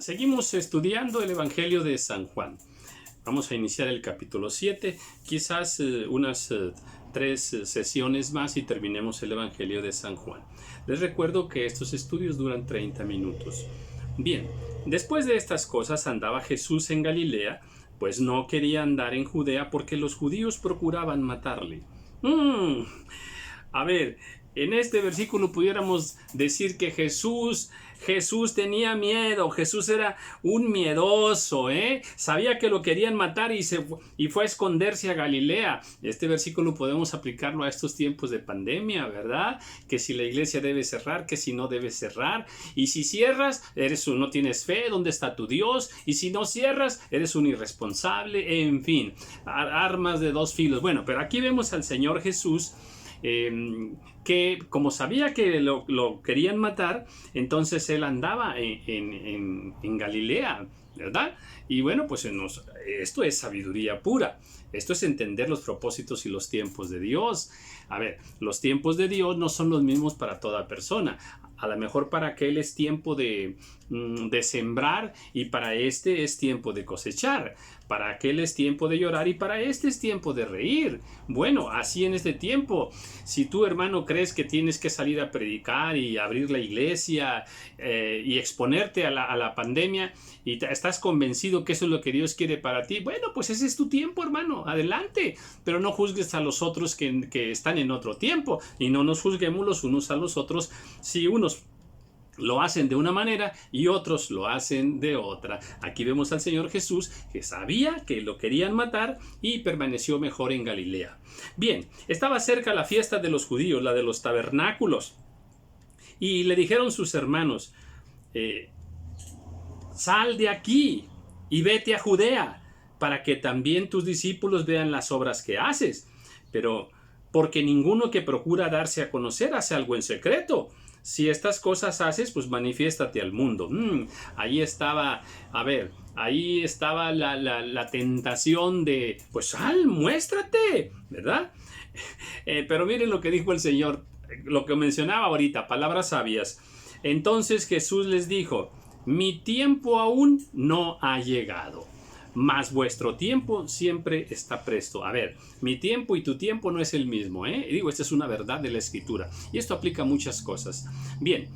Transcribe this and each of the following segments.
Seguimos estudiando el Evangelio de San Juan. Vamos a iniciar el capítulo 7, quizás unas 3 sesiones más y terminemos el Evangelio de San Juan. Les recuerdo que estos estudios duran 30 minutos. Bien, después de estas cosas andaba Jesús en Galilea, pues no quería andar en Judea porque los judíos procuraban matarle. A ver, en este versículo pudiéramos decir que Jesús tenía miedo, Jesús era un miedoso, sabía que lo querían matar y fue a esconderse a Galilea. Este versículo podemos aplicarlo a estos tiempos de pandemia, ¿verdad? Que si la iglesia debe cerrar, que si no debe cerrar, y si cierras, no tienes fe, ¿dónde está tu Dios? Y si no cierras, eres un irresponsable, en fin, armas de dos filos. Bueno, pero aquí vemos al Señor Jesús, que como sabía que lo querían matar, entonces él andaba en Galilea, ¿verdad? Y bueno, pues esto es sabiduría pura. Esto es entender los propósitos y los tiempos de Dios. A ver, los tiempos de Dios no son los mismos para toda persona. A lo mejor para aquel es tiempo de sembrar y para este es tiempo de cosechar. Para aquel es tiempo de llorar y para este es tiempo de reír. Bueno, así en este tiempo, si tú, hermano, crees que tienes que salir a predicar y abrir la iglesia y exponerte a la pandemia y estás convencido que eso es lo que Dios quiere para ti, bueno, pues ese es tu tiempo, hermano, adelante. Pero no juzgues a los otros que están en otro tiempo y no nos juzguemos los unos a los otros si unos lo hacen de una manera y otros lo hacen de otra. Aquí vemos al Señor Jesús que sabía que lo querían matar y permaneció mejor en Galilea. Bien, estaba cerca la fiesta de los judíos, la de los tabernáculos. Y le dijeron sus hermanos, sal de aquí y vete a Judea, para que también tus discípulos vean las obras que haces. Pero porque ninguno que procura darse a conocer hace algo en secreto. Si estas cosas haces, pues manifiéstate al mundo. Ahí estaba, ahí estaba la tentación de, pues sal, muéstrate, ¿verdad? Pero miren lo que dijo el Señor, lo que mencionaba ahorita, palabras sabias. Entonces Jesús les dijo, mi tiempo aún no ha llegado, mas vuestro tiempo siempre está presto. A ver, mi tiempo y tu tiempo no es el mismo, Digo, esta es una verdad de la Escritura. Y esto aplica a muchas cosas. Bien,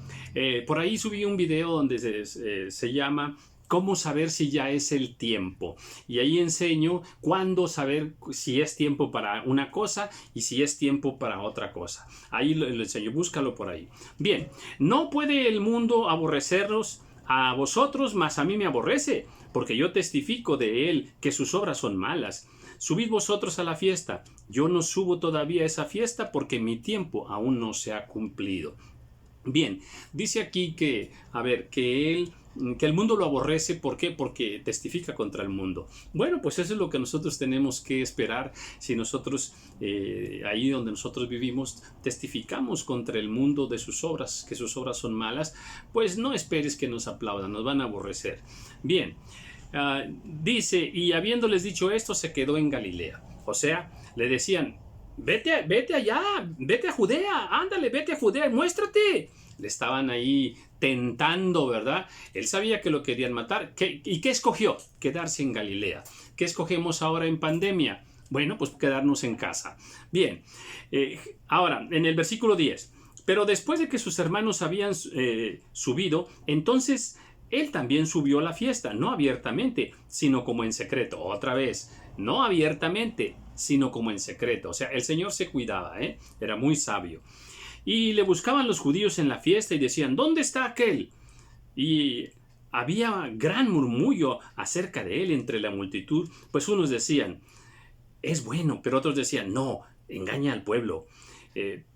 por ahí subí un video donde se llama ¿cómo saber si ya es el tiempo? Y ahí enseño cuándo saber si es tiempo para una cosa y si es tiempo para otra cosa. Ahí lo enseño, búscalo por ahí. Bien, no puede el mundo aborrecernos a vosotros, mas a mí me aborrece, porque yo testifico de él que sus obras son malas. Subid vosotros a la fiesta. Yo no subo todavía a esa fiesta porque mi tiempo aún no se ha cumplido. Bien, dice aquí que el mundo lo aborrece. ¿Por qué? Porque testifica contra el mundo. Bueno, pues eso es lo que nosotros tenemos que esperar. Si nosotros, ahí donde nosotros vivimos, testificamos contra el mundo de sus obras, que sus obras son malas, pues no esperes que nos aplaudan, nos van a aborrecer. Bien, dice, y habiéndoles dicho esto, se quedó en Galilea. O sea, le decían, vete allá, vete a Judea, ándale, vete a Judea, muéstrate. Le estaban ahí tentando, ¿verdad? Él sabía que lo querían matar. ¿Y qué escogió? Quedarse en Galilea. ¿Qué escogemos ahora en pandemia? Bueno, pues quedarnos en casa. Bien, ahora, en el versículo 10. Pero después de que sus hermanos habían subido, entonces él también subió a la fiesta, no abiertamente, sino como en secreto. Otra vez, no abiertamente, sino como en secreto. O sea, el Señor se cuidaba, era muy sabio. Y le buscaban los judíos en la fiesta y decían, ¿dónde está aquel? Y había gran murmullo acerca de él entre la multitud, pues unos decían, es bueno, pero otros decían, no, engaña al pueblo.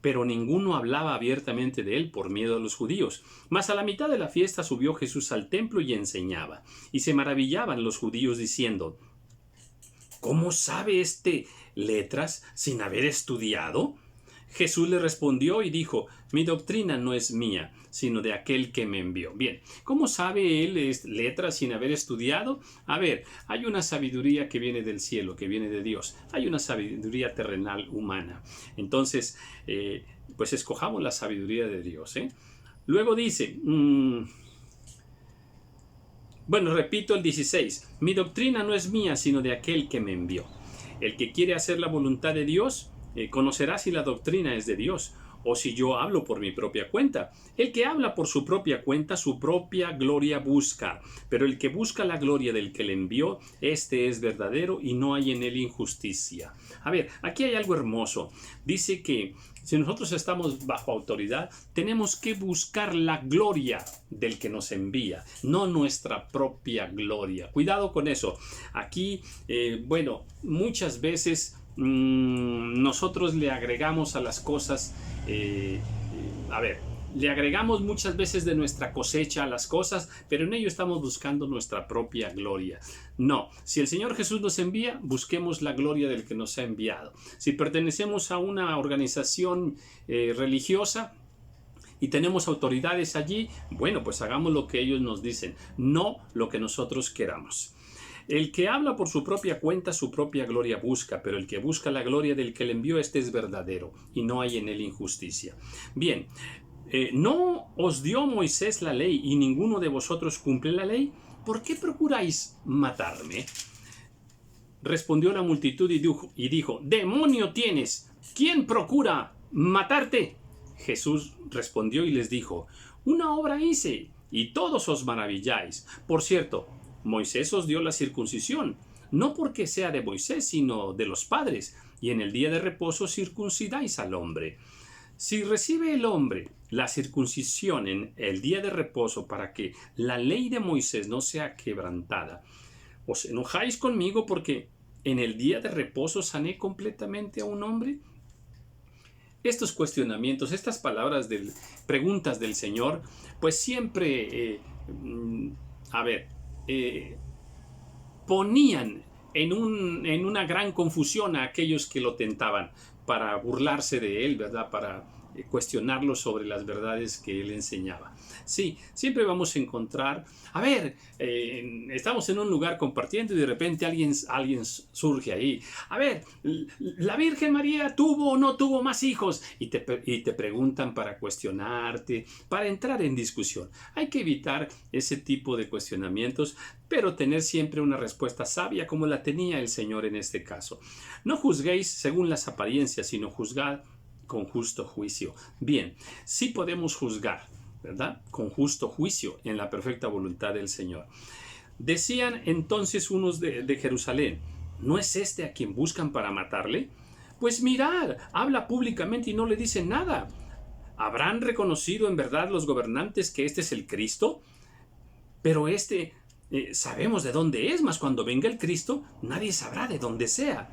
Pero ninguno hablaba abiertamente de él por miedo a los judíos. Mas a la mitad de la fiesta subió Jesús al templo y enseñaba. Y se maravillaban los judíos diciendo, ¿cómo sabe este letras sin haber estudiado? Jesús le respondió y dijo, mi doctrina no es mía, sino de aquel que me envió. Bien, ¿cómo sabe él letras sin haber estudiado? A ver, hay una sabiduría que viene del cielo, que viene de Dios. Hay una sabiduría terrenal humana. Entonces, pues escojamos la sabiduría de Dios. Luego dice, Bueno, repito el 16. Mi doctrina no es mía, sino de aquel que me envió. El que quiere hacer la voluntad de Dios, conocerá si la doctrina es de Dios o si yo hablo por mi propia cuenta. El que habla por su propia cuenta, su propia gloria busca. Pero el que busca la gloria del que le envió, este es verdadero y no hay en él injusticia. A ver, aquí hay algo hermoso. Dice que si nosotros estamos bajo autoridad, tenemos que buscar la gloria del que nos envía, no nuestra propia gloria. Cuidado con eso. Aquí, bueno, muchas veces nosotros le agregamos a las cosas, le agregamos muchas veces de nuestra cosecha a las cosas, pero en ello estamos buscando nuestra propia gloria. No, si el Señor Jesús nos envía, busquemos la gloria del que nos ha enviado. Si pertenecemos a una organización religiosa y tenemos autoridades allí, bueno, pues hagamos lo que ellos nos dicen, no lo que nosotros queramos. El que habla por su propia cuenta, su propia gloria busca, pero el que busca la gloria del que le envió, este es verdadero, y no hay en él injusticia. Bien, ¿no os dio Moisés la ley y ninguno de vosotros cumple la ley? ¿Por qué procuráis matarme? Respondió la multitud y dijo, ¡demonio tienes! ¿Quién procura matarte? Jesús respondió y les dijo, una obra hice, y todos os maravilláis. Por cierto, Moisés os dio la circuncisión, no porque sea de Moisés, sino de los padres, y en el día de reposo circuncidáis al hombre. Si recibe el hombre la circuncisión en el día de reposo para que la ley de Moisés no sea quebrantada, ¿os enojáis conmigo porque en el día de reposo sané completamente a un hombre? Estos cuestionamientos, estas preguntas del Señor, pues siempre, ponían en una gran confusión a aquellos que lo tentaban para burlarse de él, ¿verdad? Para cuestionarlo sobre las verdades que él enseñaba. Sí, siempre vamos a encontrar, estamos en un lugar compartiendo y de repente alguien surge ahí. ¿La Virgen María tuvo o no tuvo más hijos? Y te preguntan para cuestionarte, para entrar en discusión. Hay que evitar ese tipo de cuestionamientos, pero tener siempre una respuesta sabia como la tenía el Señor en este caso. No juzguéis según las apariencias, sino juzgad con justo juicio. Bien, sí podemos juzgar, ¿verdad? Con justo juicio en la perfecta voluntad del Señor. Decían entonces unos de Jerusalén, ¿no es este a quien buscan para matarle? Pues mirad, habla públicamente y no le dicen nada. ¿Habrán reconocido en verdad los gobernantes que este es el Cristo? Pero sabemos de dónde es, mas cuando venga el Cristo, nadie sabrá de dónde sea.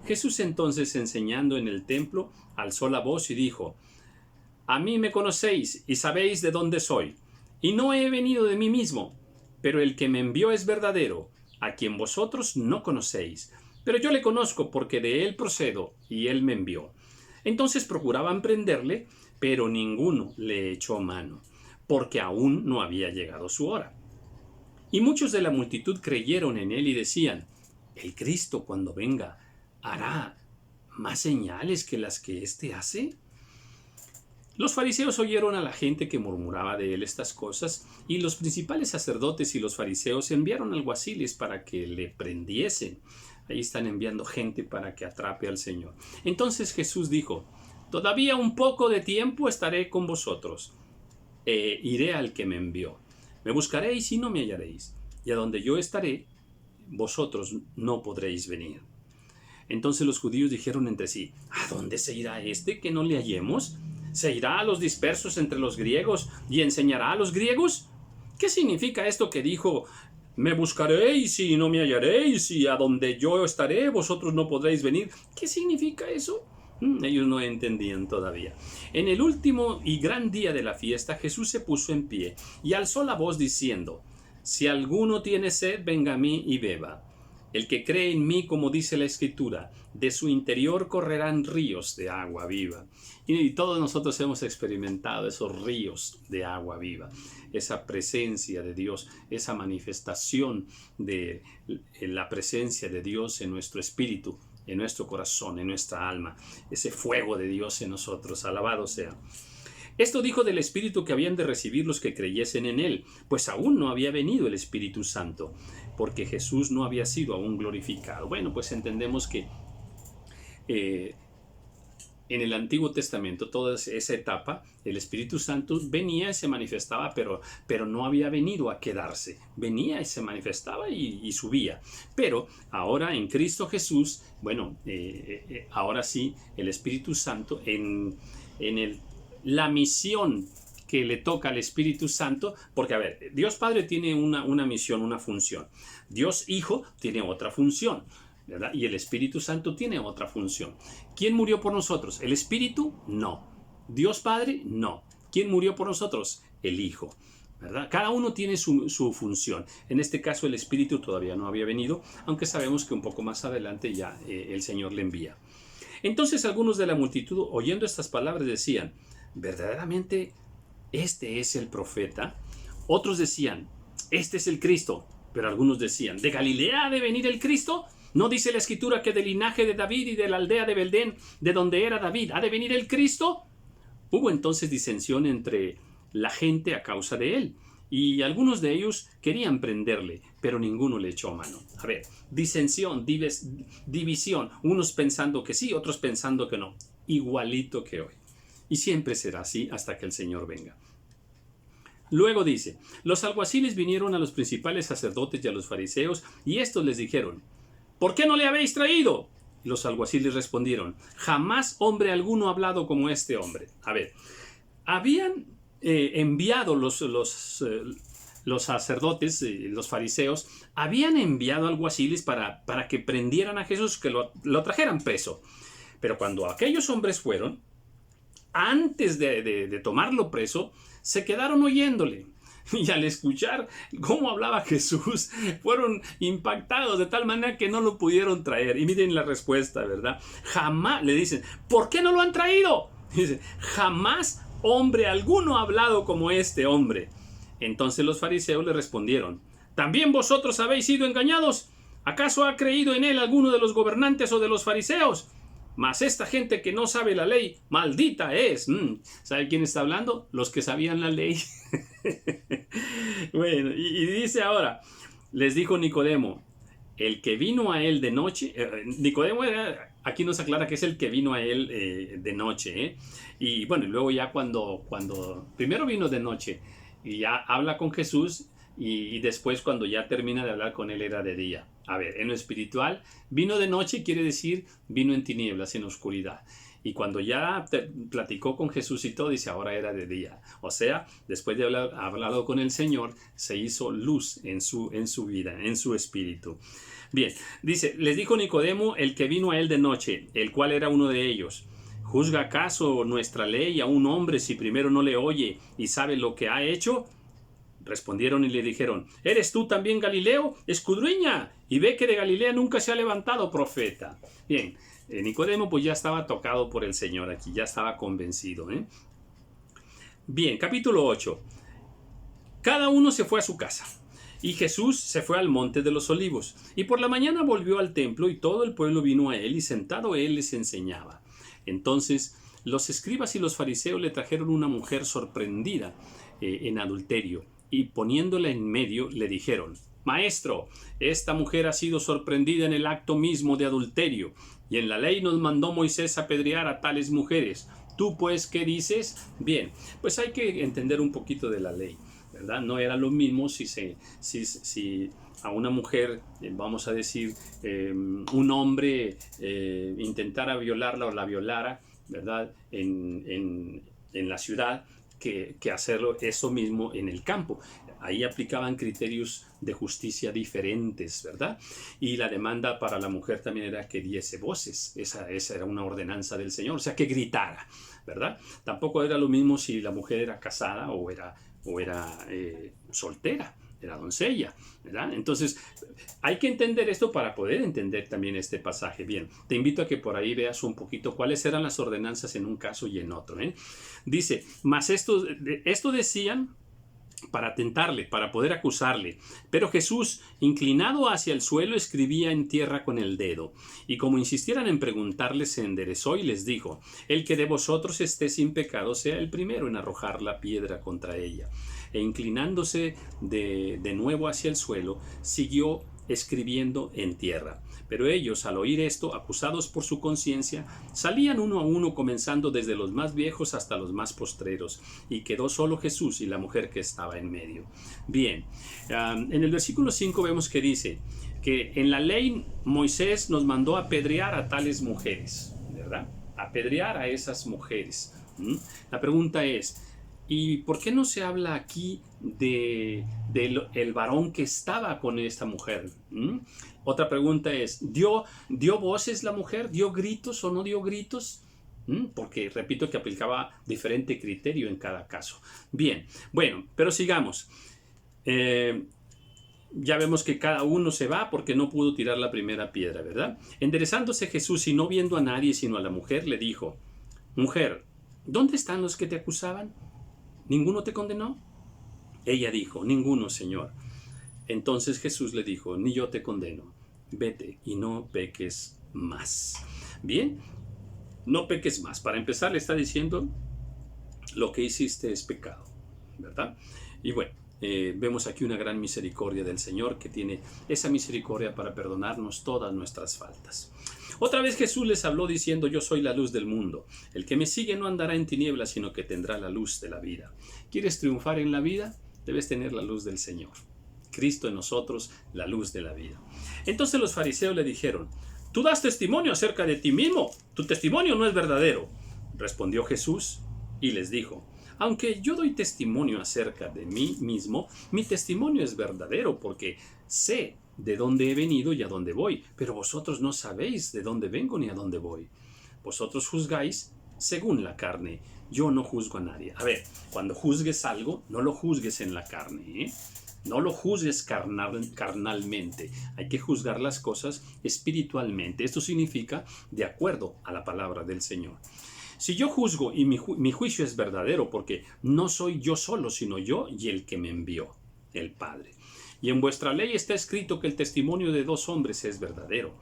Jesús entonces, enseñando en el templo, alzó la voz y dijo, a mí me conocéis y sabéis de dónde soy, y no he venido de mí mismo, pero el que me envió es verdadero, a quien vosotros no conocéis, pero yo le conozco porque de él procedo y él me envió. Entonces procuraban prenderle, pero ninguno le echó mano, porque aún no había llegado su hora. Y muchos de la multitud creyeron en él y decían, el Cristo cuando venga hará más señales que las que éste hace. Los fariseos oyeron a la gente que murmuraba de él estas cosas, y los principales sacerdotes y los fariseos enviaron alguaciles para que le prendiesen. Ahí están enviando gente para que atrape al Señor. Entonces Jesús dijo, todavía un poco de tiempo estaré con vosotros, iré al que me envió. Me buscaréis y no me hallaréis, y a donde yo estaré, vosotros no podréis venir. Entonces los judíos dijeron entre sí, ¿a dónde se irá este que no le hallemos? ¿Se irá a los dispersos entre los griegos y enseñará a los griegos? ¿Qué significa esto que dijo, me buscaréis y no me hallaréis, y a donde yo estaré vosotros no podréis venir? ¿Qué significa eso? Ellos no entendían todavía. En el último y gran día de la fiesta, Jesús se puso en pie y alzó la voz diciendo, si alguno tiene sed, venga a mí y beba. El que cree en mí, como dice la Escritura, de su interior correrán ríos de agua viva. Y todos nosotros hemos experimentado esos ríos de agua viva, esa presencia de Dios, esa manifestación de la presencia de Dios en nuestro espíritu, en nuestro corazón, en nuestra alma, ese fuego de Dios en nosotros. Alabado sea. Esto dijo del Espíritu que habían de recibir los que creyesen en él, pues aún no había venido el Espíritu Santo, porque Jesús no había sido aún glorificado. Bueno, pues entendemos que en el Antiguo Testamento, toda esa etapa, el Espíritu Santo venía y se manifestaba, pero no había venido a quedarse. Venía y se manifestaba y subía. Pero ahora en Cristo Jesús, bueno, ahora sí, el Espíritu Santo, la misión que le toca al Espíritu Santo, porque a ver, Dios Padre tiene una misión, una función. Dios Hijo tiene otra función, ¿verdad? Y el Espíritu Santo tiene otra función. ¿Quién murió por nosotros? ¿El Espíritu? No. ¿Dios Padre? No. ¿Quién murió por nosotros? El Hijo, ¿verdad? Cada uno tiene su función. En este caso el Espíritu todavía no había venido, aunque sabemos que un poco más adelante ya el Señor le envía. Entonces algunos de la multitud, oyendo estas palabras, decían: ¿verdaderamente este es el profeta? Otros decían: este es el Cristo. Pero algunos decían: ¿de Galilea ha de venir el Cristo? ¿No dice la Escritura que del linaje de David y de la aldea de Belén, de donde era David, ha de venir el Cristo? Hubo entonces disensión entre la gente a causa de él, y algunos de ellos querían prenderle, pero ninguno le echó mano. A ver, disensión, división, unos pensando que sí, otros pensando que no, igualito que hoy. Y siempre será así hasta que el Señor venga. Luego dice: los alguaciles vinieron a los principales sacerdotes y a los fariseos, y estos les dijeron: ¿por qué no le habéis traído? Y los alguaciles respondieron: jamás hombre alguno ha hablado como este hombre. A ver, habían enviado los sacerdotes, los fariseos, habían enviado alguaciles para que prendieran a Jesús, que lo trajeran preso. Pero cuando aquellos hombres fueron, antes de tomarlo preso, se quedaron oyéndole. Y al escuchar cómo hablaba Jesús, fueron impactados de tal manera que no lo pudieron traer. Y miren la respuesta, ¿verdad? Jamás, le dicen: ¿por qué no lo han traído? Dice: jamás hombre alguno ha hablado como este hombre. Entonces los fariseos le respondieron: ¿también vosotros habéis sido engañados? ¿Acaso ha creído en él alguno de los gobernantes o de los fariseos? Mas esta gente que no sabe la ley, maldita es. ¿Sabe quién está hablando? Los que sabían la ley. Bueno, y dice ahora: les dijo Nicodemo, el que vino a él de noche. Nicodemo aquí nos aclara que es el que vino a él de noche. Y bueno, y luego ya cuando primero vino de noche y ya habla con Jesús, y después cuando ya termina de hablar con él era de día. A ver, en lo espiritual, vino de noche quiere decir vino en tinieblas, en oscuridad. Y cuando ya platicó con Jesús y todo, dice: ahora era de día. O sea, después de haber hablado con el Señor, se hizo luz en su vida, en su espíritu. Bien, dice: les dijo Nicodemo, el que vino a él de noche, el cual era uno de ellos: ¿juzga acaso nuestra ley a un hombre si primero no le oye y sabe lo que ha hecho? Respondieron y le dijeron: ¿eres tú también Galileo? Escudriña y ve que de Galilea nunca se ha levantado profeta. Bien, Nicodemo pues ya estaba tocado por el Señor aquí, ya estaba convencido. Bien, capítulo 8. Cada uno se fue a su casa, y Jesús se fue al monte de los olivos, y por la mañana volvió al templo, y todo el pueblo vino a él, y sentado él les enseñaba. Entonces los escribas y los fariseos le trajeron una mujer sorprendida en adulterio, y poniéndola en medio le dijeron: Maestro, esta mujer ha sido sorprendida en el acto mismo de adulterio, y en la ley nos mandó Moisés apedrear a tales mujeres. ¿Tú pues qué dices? Bien, pues hay que entender un poquito de la ley, ¿verdad? No era lo mismo si a una mujer, vamos a decir, un hombre intentara violarla o la violara, ¿verdad? En la ciudad, que hacerlo eso mismo en el campo. Ahí aplicaban criterios de justicia diferentes, ¿verdad? Y la demanda para la mujer también era que diese voces. Esa era una ordenanza del Señor, o sea, que gritara, ¿verdad? Tampoco era lo mismo si la mujer era casada o era soltera, era doncella, ¿verdad? Entonces, hay que entender esto para poder entender también este pasaje. Bien, te invito a que por ahí veas un poquito cuáles eran las ordenanzas en un caso y en otro. Dice: mas esto decían para tentarle, para poder acusarle. Pero Jesús, inclinado hacia el suelo, escribía en tierra con el dedo. Y como insistieran en preguntarle, se enderezó y les dijo: el que de vosotros esté sin pecado sea el primero en arrojar la piedra contra ella. E inclinándose de nuevo hacia el suelo, siguió escribiendo en tierra. Pero ellos, al oír esto, acusados por su conciencia, salían uno a uno, comenzando desde los más viejos hasta los más postreros, y quedó solo Jesús y la mujer que estaba en medio. Bien, en el versículo 5 vemos que dice que en la ley Moisés nos mandó apedrear a tales mujeres, ¿verdad? Apedrear a esas mujeres. La pregunta es: ¿y por qué no se habla aquí del varón que estaba con esta mujer? Otra pregunta es: ¿dio voces la mujer? ¿Dio gritos o no dio gritos? Porque repito que aplicaba diferente criterio en cada caso. Bien, bueno, pero sigamos. Ya vemos que cada uno se va porque no pudo tirar la primera piedra, ¿verdad? Enderezándose Jesús y no viendo a nadie sino a la mujer, le dijo: mujer, ¿dónde están los que te acusaban? ¿Ninguno te condenó? Ella dijo: ninguno, Señor. Entonces Jesús le dijo: ni yo te condeno. Vete y no peques más. Bien, no peques más. Para empezar, le está diciendo: lo que hiciste es pecado, ¿verdad? Y bueno, vemos aquí una gran misericordia del Señor, que tiene esa misericordia para perdonarnos todas nuestras faltas. Otra vez Jesús les habló diciendo: yo soy la luz del mundo. El que me sigue no andará en tinieblas, sino que tendrá la luz de la vida. ¿Quieres triunfar en la vida? Debes tener la luz del Señor. Cristo en nosotros, la luz de la vida. Entonces los fariseos le dijeron: tú das testimonio acerca de ti mismo. Tu testimonio no es verdadero. Respondió Jesús y les dijo: aunque yo doy testimonio acerca de mí mismo, mi testimonio es verdadero, porque sé de dónde he venido y a dónde voy, pero vosotros no sabéis de dónde vengo ni a dónde voy. Vosotros juzgáis según la carne, yo no juzgo a nadie. A ver, cuando juzgues algo, no lo juzgues en la carne, ¿eh? No lo juzgues carnalmente. Hay que juzgar las cosas espiritualmente. Esto significa de acuerdo a la palabra del Señor. Si yo juzgo y mi juicio es verdadero, porque no soy yo solo, sino yo y el que me envió, el Padre. Y en vuestra ley está escrito que el testimonio de dos hombres es verdadero.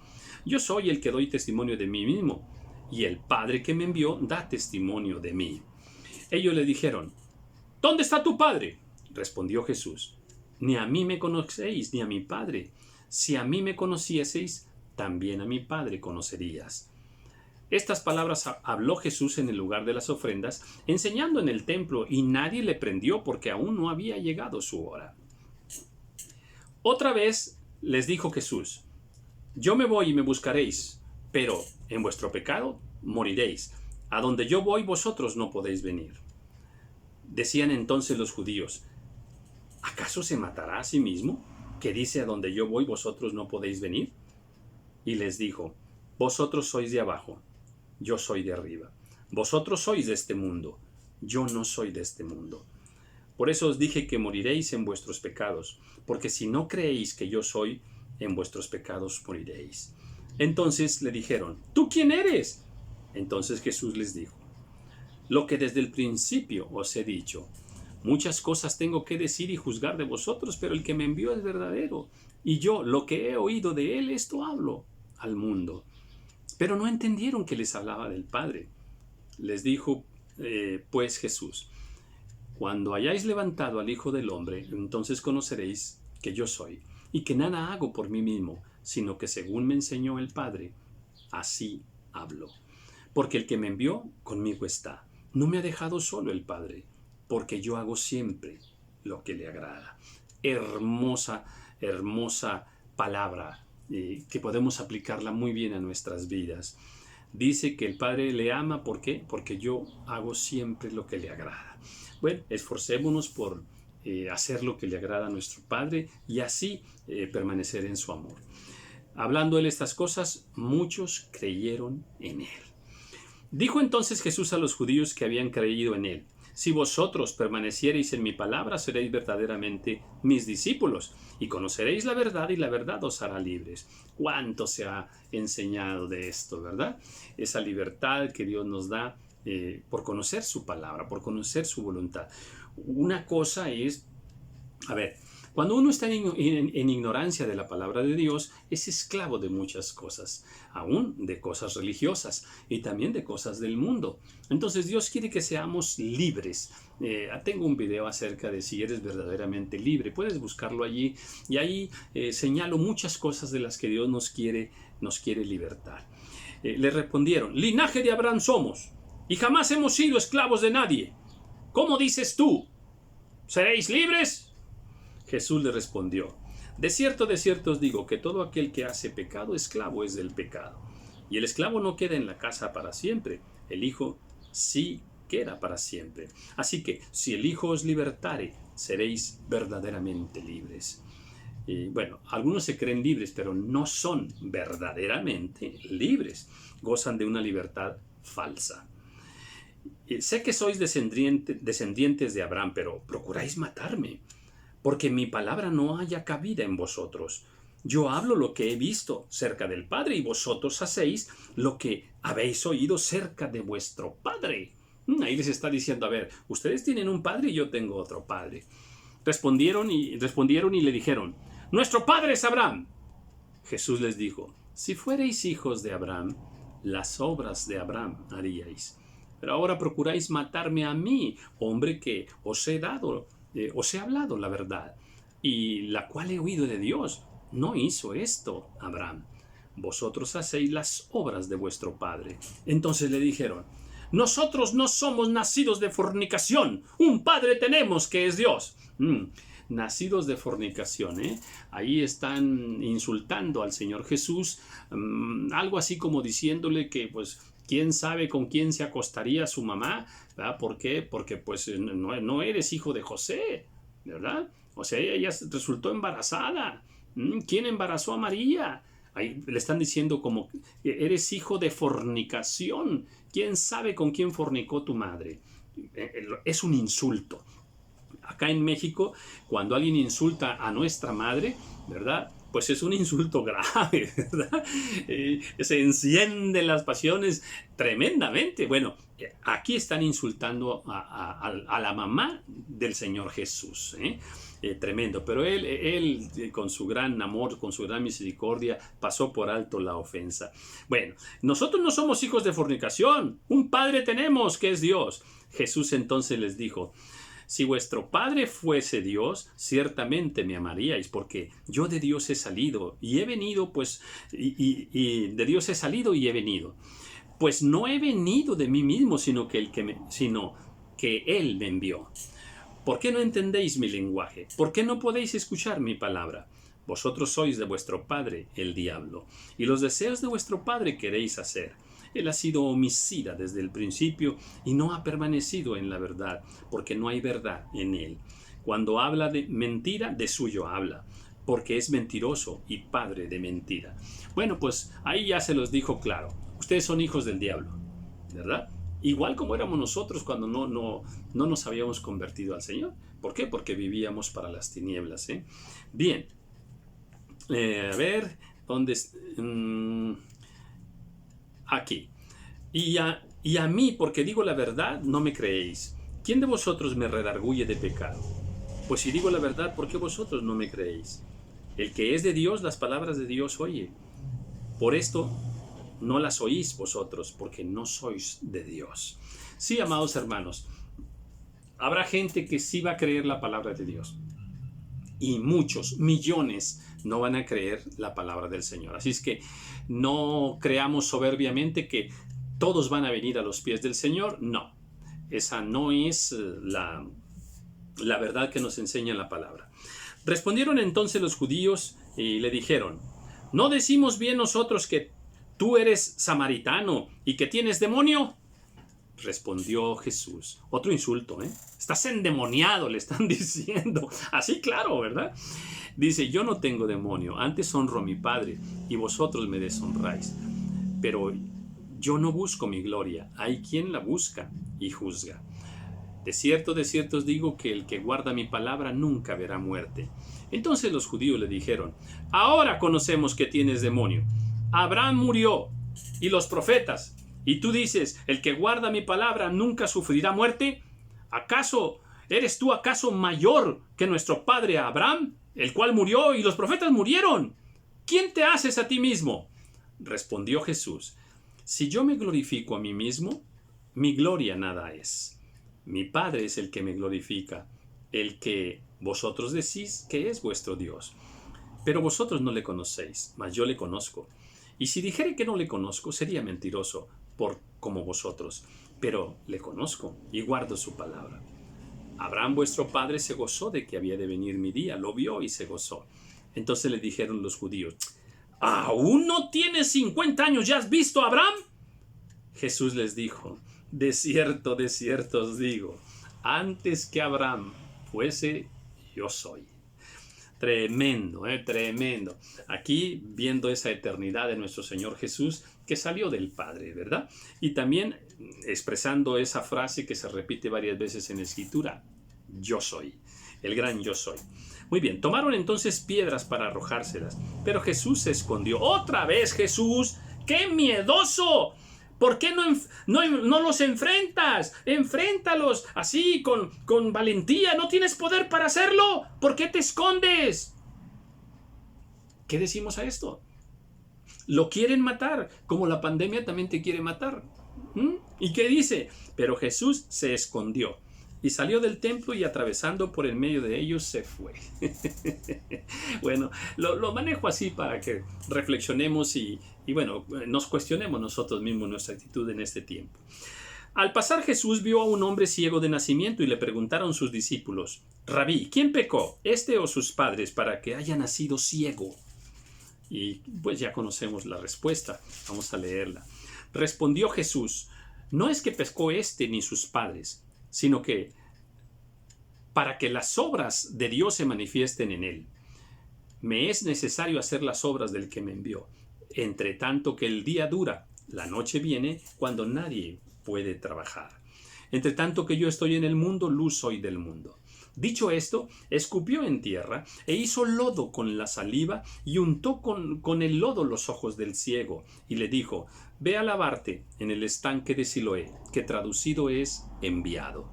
Yo soy el que doy testimonio de mí mismo, y el Padre que me envió da testimonio de mí. Ellos le dijeron: ¿dónde está tu Padre? Respondió Jesús: ni a mí me conocéis, ni a mi Padre. Si a mí me conocieseis, también a mi Padre conocerías. Estas palabras habló Jesús en el lugar de las ofrendas, enseñando en el templo, y nadie le prendió porque aún no había llegado su hora. Otra vez les dijo Jesús: yo me voy y me buscaréis, pero en vuestro pecado moriréis. A donde yo voy vosotros no podéis venir. Decían entonces los judíos: ¿acaso se matará a sí mismo, que dice: a donde yo voy vosotros no podéis venir? Y les dijo: vosotros sois de abajo, yo soy de arriba. Vosotros sois de este mundo, yo no soy de este mundo. Por eso os dije que moriréis en vuestros pecados, porque si no creéis que yo soy, en vuestros pecados moriréis. Entonces le dijeron: ¿tú quién eres? Entonces Jesús les dijo: lo que desde el principio os he dicho. Muchas cosas tengo que decir y juzgar de vosotros, pero el que me envió es verdadero, y yo, lo que he oído de él, esto hablo al mundo. Pero no entendieron que les hablaba del Padre. Les dijo pues Jesús: cuando hayáis levantado al Hijo del Hombre, entonces conoceréis que yo soy, y que nada hago por mí mismo, sino que según me enseñó el Padre, así hablo. Porque el que me envió conmigo está. No me ha dejado solo el Padre, porque yo hago siempre lo que le agrada. Hermosa, hermosa palabra, que podemos aplicarla muy bien a nuestras vidas. Dice que el Padre le ama, ¿por qué? Porque yo hago siempre lo que le agrada. Bueno, esforcémonos por hacer lo que le agrada a nuestro Padre y así permanecer en su amor. Hablando él estas cosas, muchos creyeron en él. Dijo entonces Jesús a los judíos que habían creído en él: si vosotros permaneciereis en mi palabra, seréis verdaderamente mis discípulos, y conoceréis la verdad, y la verdad os hará libres. ¿Cuánto se ha enseñado de esto, verdad? Esa libertad que Dios nos da por conocer su palabra, por conocer su voluntad. Una cosa es A ver, cuando uno está en ignorancia de la palabra de Dios, es esclavo de muchas cosas, aún de cosas religiosas y también de cosas del mundo. Entonces Dios quiere que seamos libres. Tengo un video acerca de si eres verdaderamente libre. Puedes buscarlo allí y ahí señalo muchas cosas de las que Dios nos quiere libertar. Le respondieron: linaje de Abraham somos y jamás hemos sido esclavos de nadie. ¿Cómo dices tú? ¿Seréis libres? Jesús le respondió: de cierto os digo que todo aquel que hace pecado, esclavo es del pecado. Y el esclavo no queda en la casa para siempre, el Hijo sí queda para siempre. Así que, si el Hijo os libertare, seréis verdaderamente libres. Y bueno, algunos se creen libres, pero no son verdaderamente libres. Gozan de una libertad falsa. Sé que sois descendientes de Abraham, pero procuráis matarme, porque mi palabra no haya cabida en vosotros. Yo hablo lo que he visto cerca del Padre, y vosotros hacéis lo que habéis oído cerca de vuestro Padre. Ahí les está diciendo: a ver, ustedes tienen un padre y yo tengo otro padre. Respondieron y le dijeron: nuestro padre es Abraham. Jesús les dijo: si fuereis hijos de Abraham, las obras de Abraham haríais. Pero ahora procuráis matarme a mí, hombre que os he hablado la verdad, y la cual he oído de Dios. No hizo esto Abraham. Vosotros hacéis las obras de vuestro padre. Entonces le dijeron: nosotros no somos nacidos de fornicación. Un padre tenemos que es Dios. Nacidos de fornicación, Ahí están insultando al Señor Jesús, algo así como diciéndole que, pues, quién sabe con quién se acostaría su mamá, ¿verdad? ¿Por qué? Porque pues no eres hijo de José, ¿verdad? O sea, ella resultó embarazada. ¿Quién embarazó a María? Ahí le están diciendo como: eres hijo de fornicación. ¿Quién sabe con quién fornicó tu madre? Es un insulto. Acá en México, cuando alguien insulta a nuestra madre, ¿verdad?, pues es un insulto grave, ¿verdad? Se encienden las pasiones tremendamente. Bueno, aquí están insultando a la mamá del Señor Jesús, tremendo. Pero él, con su gran amor, con su gran misericordia, pasó por alto la ofensa. Bueno, nosotros no somos hijos de fornicación. Un padre tenemos, que es Dios. Jesús entonces les dijo: si vuestro Padre fuese Dios, ciertamente me amaríais, porque yo de Dios he salido y he venido, pues, y de Dios he salido y he venido. Pues no he venido de mí mismo, sino que Él me envió. ¿Por qué no entendéis mi lenguaje? ¿Por qué no podéis escuchar mi palabra? Vosotros sois de vuestro padre, el diablo, y los deseos de vuestro padre queréis hacer. Él ha sido homicida desde el principio y no ha permanecido en la verdad, porque no hay verdad en él. Cuando habla de mentira, de suyo habla, porque es mentiroso y padre de mentira. Bueno, pues ahí ya se los dijo claro: ustedes son hijos del diablo, ¿verdad? Igual como éramos nosotros cuando no nos habíamos convertido al Señor. ¿Por qué? Porque vivíamos para las tinieblas, Bien, a ver, ¿dónde? Aquí. Y a mí, porque digo la verdad, no me creéis. ¿Quién de vosotros me redarguye de pecado? Pues si digo la verdad, ¿por qué vosotros no me creéis? El que es de Dios, las palabras de Dios oye. Por esto no las oís vosotros, porque no sois de Dios. Sí, amados hermanos, habrá gente que sí va a creer la palabra de Dios. Y muchos, millones, no van a creer la palabra del Señor. Así es que no creamos soberbiamente que todos van a venir a los pies del Señor. No, esa no es la verdad que nos enseña la palabra. Respondieron entonces los judíos y le dijeron: ¿no decimos bien nosotros que tú eres samaritano y que tienes demonio? Respondió Jesús. Otro insulto, Estás endemoniado, le están diciendo. Así claro, ¿verdad? Dice: yo no tengo demonio, antes honro a mi Padre y vosotros me deshonráis. Pero yo no busco mi gloria, hay quien la busca y juzga. De cierto os digo que el que guarda mi palabra nunca verá muerte. Entonces los judíos le dijeron: ahora conocemos que tienes demonio. Abraham murió y los profetas, y tú dices: el que guarda mi palabra nunca sufrirá muerte. ¿Acaso ¿Eres tú acaso mayor que nuestro padre Abraham, el cual murió y los profetas murieron? ¿Quién te haces a ti mismo? Respondió Jesús: si yo me glorifico a mí mismo, mi gloria nada es. Mi Padre es el que me glorifica, el que vosotros decís que es vuestro Dios. Pero vosotros no le conocéis, mas yo le conozco. Y si dijere que no le conozco, sería mentiroso, como vosotros. Pero le conozco y guardo su palabra. Abraham vuestro padre se gozó de que había de venir mi día, lo vio y se gozó. Entonces le dijeron los judíos: ¿aún no tienes 50 años, ya has visto a Abraham? Jesús les dijo: de cierto os digo, antes que Abraham fuese, yo soy. Tremendo, tremendo. Aquí viendo esa eternidad de nuestro Señor Jesús que salió del Padre, ¿verdad? Y también expresando esa frase que se repite varias veces en la Escritura: yo soy, el gran yo soy. Muy bien, tomaron entonces piedras para arrojárselas, pero Jesús se escondió. ¡Otra vez Jesús! ¡Qué miedoso! ¿Por qué no los enfrentas? Enfréntalos así, con valentía. ¿No tienes poder para hacerlo? ¿Por qué te escondes? ¿Qué decimos a esto? Lo quieren matar, como la pandemia también te quiere matar. ¿Y qué dice? Pero Jesús se escondió y salió del templo y atravesando por el medio de ellos se fue. Bueno, lo manejo así para que reflexionemos y bueno, nos cuestionemos nosotros mismos nuestra actitud en este tiempo. Al pasar Jesús vio a un hombre ciego de nacimiento y le preguntaron sus discípulos: Rabí, ¿quién pecó, este o sus padres, para que haya nacido ciego? Y pues ya conocemos la respuesta. Vamos a leerla. Respondió Jesús: no es que pecó este ni sus padres, sino que para que las obras de Dios se manifiesten en él. Me es necesario hacer las obras del que me envió. Entre tanto que el día dura, la noche viene cuando nadie puede trabajar. Entre tanto que yo estoy en el mundo, luz soy del mundo. Dicho esto, escupió en tierra e hizo lodo con la saliva y untó con el lodo los ojos del ciego y le dijo: ve a lavarte en el estanque de Siloé, que traducido es enviado.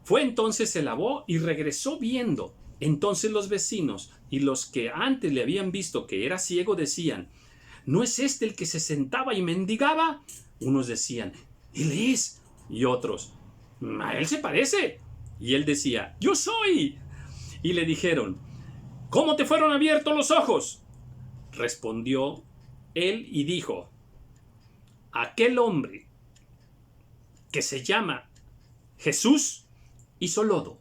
Fue entonces, se lavó y regresó viendo. Entonces los vecinos y los que antes le habían visto que era ciego decían: ¿no es este el que se sentaba y mendigaba? Unos decían: él es. Y otros: a él se parece. Y él decía: yo soy. Y le dijeron: ¿cómo te fueron abiertos los ojos? Respondió él y dijo: aquel hombre que se llama Jesús hizo lodo,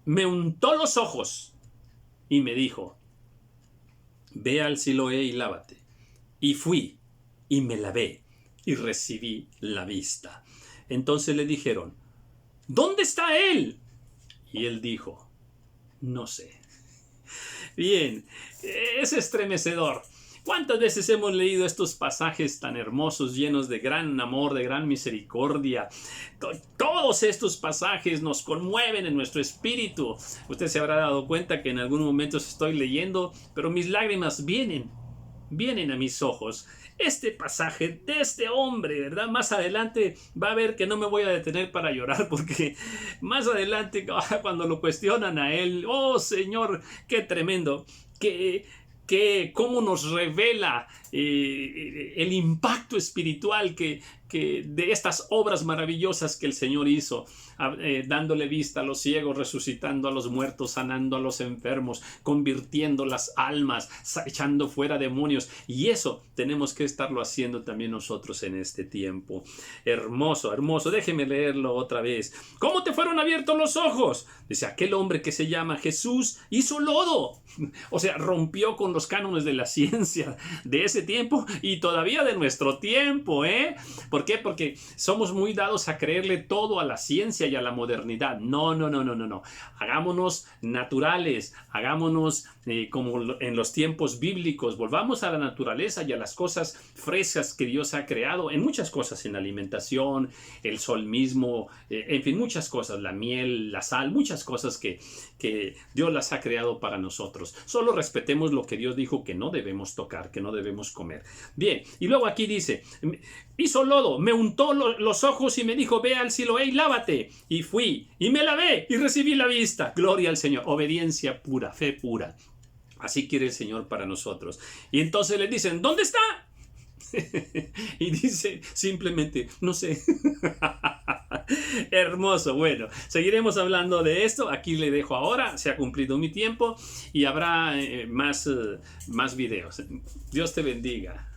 me untó los ojos y me dijo: ve al Siloé y lávate. Y fui y me lavé y recibí la vista. Entonces le dijeron: ¿dónde está él? Y él dijo: no sé. Bien, es estremecedor. ¿Cuántas veces hemos leído estos pasajes tan hermosos, llenos de gran amor, de gran misericordia? Todos estos pasajes nos conmueven en nuestro espíritu. Usted se habrá dado cuenta que en algunos momentos estoy leyendo, pero mis lágrimas vienen a mis ojos. Este pasaje de este hombre, ¿verdad? Más adelante va a ver que no me voy a detener para llorar, porque más adelante cuando lo cuestionan a él, oh Señor, qué tremendo, cómo nos revela el impacto espiritual que de estas obras maravillosas que el Señor hizo, dándole vista a los ciegos, resucitando a los muertos, sanando a los enfermos, convirtiendo las almas, echando fuera demonios. Y eso tenemos que estarlo haciendo también nosotros en este tiempo. Hermoso, hermoso. Déjeme leerlo otra vez. ¿Cómo te fueron abiertos los ojos? Dice: aquel hombre que se llama Jesús hizo lodo. O sea, rompió con los cánones de la ciencia de ese tiempo y todavía de nuestro tiempo, ¿eh? ¿Por qué? Porque somos muy dados a creerle todo a la ciencia y a la modernidad. No. Hagámonos naturales, hagámonos como en los tiempos bíblicos. Volvamos a la naturaleza y a las cosas frescas que Dios ha creado en muchas cosas, en la alimentación, el sol mismo, en fin, muchas cosas, la miel, la sal, muchas cosas que Dios las ha creado para nosotros. Solo respetemos lo que Dios dijo que no debemos tocar, que no debemos comer. Bien, y luego aquí dice: hizo lodo todo. Me untó los ojos y me dijo, ve al Siloé y lávate. Y fui y me lavé y recibí la vista. Gloria al Señor. Obediencia pura, fe pura. Así quiere el Señor para nosotros. Y entonces le dicen, ¿dónde está? Y dice simplemente, no sé. Hermoso. Bueno, seguiremos hablando de esto. Aquí le dejo ahora. Se ha cumplido mi tiempo y habrá más videos. Dios te bendiga.